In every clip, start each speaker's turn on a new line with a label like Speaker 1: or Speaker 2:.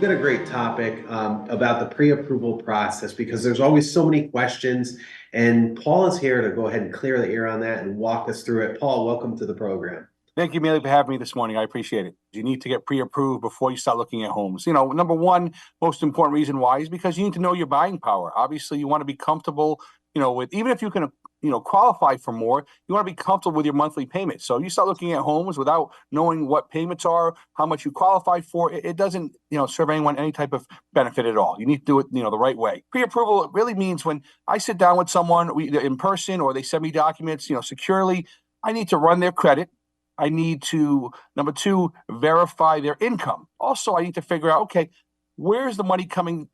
Speaker 1: got a great topic about the pre-approval process because there's always so many questions, and Paul is here to go ahead and clear the air on that and walk us through it. Paul, welcome to the program.
Speaker 2: Thank you, Amelia, for having me this morning. I appreciate it. You need to get pre-approved before you start looking at homes. Number one, most important reason why is because you need to know your buying power. Obviously, you want to be comfortable, with even if you can, qualify for more, you want to be comfortable with your monthly payments. So you start looking at homes without knowing what payments are, how much you qualify for. It doesn't, serve anyone any type of benefit at all. You need to do it, the right way. Pre-approval really means when I sit down with someone either in person or they send me documents, securely, I need to run their credit. I need to, number two, verify their income. Also, I need to figure out, okay, where's the money coming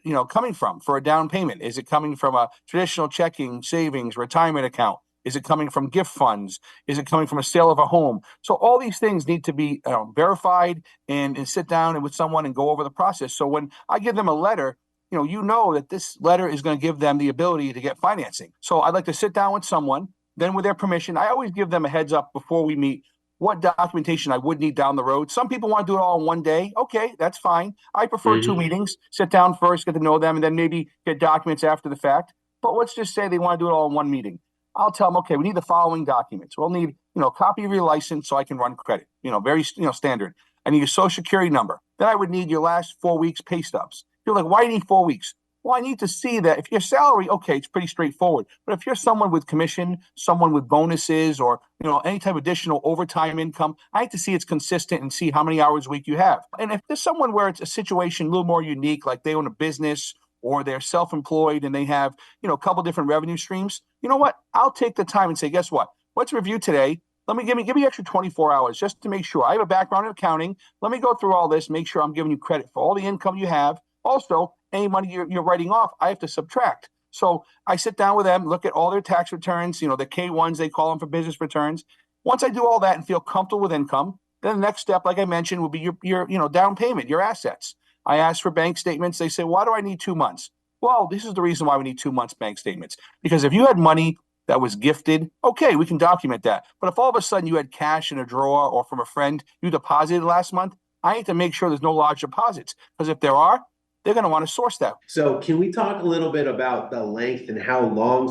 Speaker 2: from for a down payment? Is it coming from a traditional checking, savings, retirement account? Is it coming from gift funds? Is it coming from a sale of a home? So all these things need to be verified and sit down with someone and go over the process. So when I give them a letter, that this letter is going to give them the ability to get financing. So I'd like to sit down with someone, then with their permission, I always give them a heads up before we meet what documentation I would need down the road. Some people want to do it all in one day. Okay, that's fine. I prefer two meetings, sit down first, get to know them, and then maybe get documents after the fact. But let's just say they want to do it all in one meeting. I'll tell them, okay, we need the following documents. We'll need, a copy of your license so I can run credit, very, standard. I need your social security number. Then I would need your last 4 weeks pay stubs. You're like, why do you need 4 weeks? Well, I need to see that if your salary, okay, it's pretty straightforward. But if you're someone with commission, someone with bonuses, or any type of additional overtime income, I need to see it's consistent and see how many hours a week you have. And if there's someone where it's a situation a little more unique, like they own a business or they're self-employed and they have, a couple different revenue streams, you know what? I'll take the time and say, guess what? Let's review today. Give me extra 24 hours just to make sure. I have a background in accounting. Let me go through all this, make sure I'm giving you credit for all the income you have. Also, any money you're writing off, I have to subtract. So I sit down with them, look at all their tax returns, the K1s, they call them for business returns. Once I do all that and feel comfortable with income, then the next step, like I mentioned, will be your down payment, your assets. I ask for bank statements. They say, why do I need 2 months? Well, this is the reason why we need 2 months bank statements. Because if you had money that was gifted, okay, we can document that. But if all of a sudden you had cash in a drawer or from a friend you deposited last month, I need to make sure there's no large deposits. Because if there are, they're going to want to source that.
Speaker 1: So can we talk a little bit about the length and how long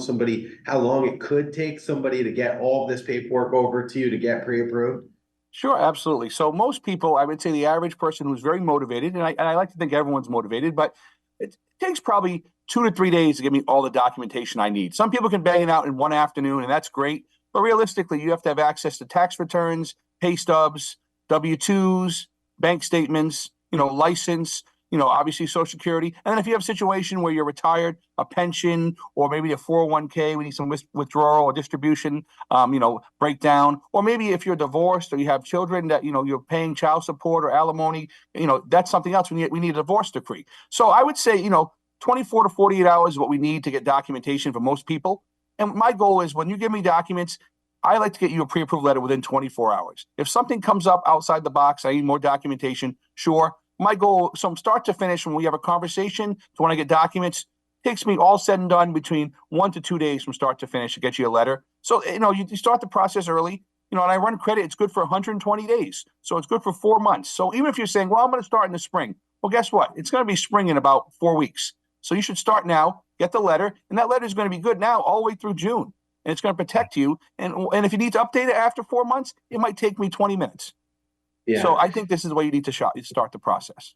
Speaker 1: it could take somebody to get all of this paperwork over to you to get pre-approved?
Speaker 2: Sure, absolutely. So most people, I would say the average person who's very motivated, and I like to think everyone's motivated, but it takes probably 2 to 3 days to give me all the documentation I need. Some people can bang it out in one afternoon, and that's great. But realistically, you have to have access to tax returns, pay stubs, W-2s, bank statements, license, obviously Social Security. And then if you have a situation where you're retired, a pension, or maybe a 401k, we need some withdrawal or distribution, breakdown. Or maybe if you're divorced or you have children that, you're paying child support or alimony, that's something else. We need a divorce decree. So I would say, 24 to 48 hours is what we need to get documentation for most people. And my goal is when you give me documents, I like to get you a pre-approved letter within 24 hours. If something comes up outside the box, I need more documentation, sure. My goal, from start to finish, when we have a conversation to when I get documents, takes me all said and done between 1 to 2 days from start to finish to get you a letter. So, you start the process early, and I run credit. It's good for 120 days. So it's good for 4 months. So even if you're saying, well, I'm going to start in the spring. Well, guess what? It's going to be spring in about 4 weeks. So you should start now, get the letter, and that letter is going to be good now all the way through June. And it's going to protect you. And if you need to update it after 4 months, it might take me 20 minutes. Yeah. So I think this is the way you need to start the process.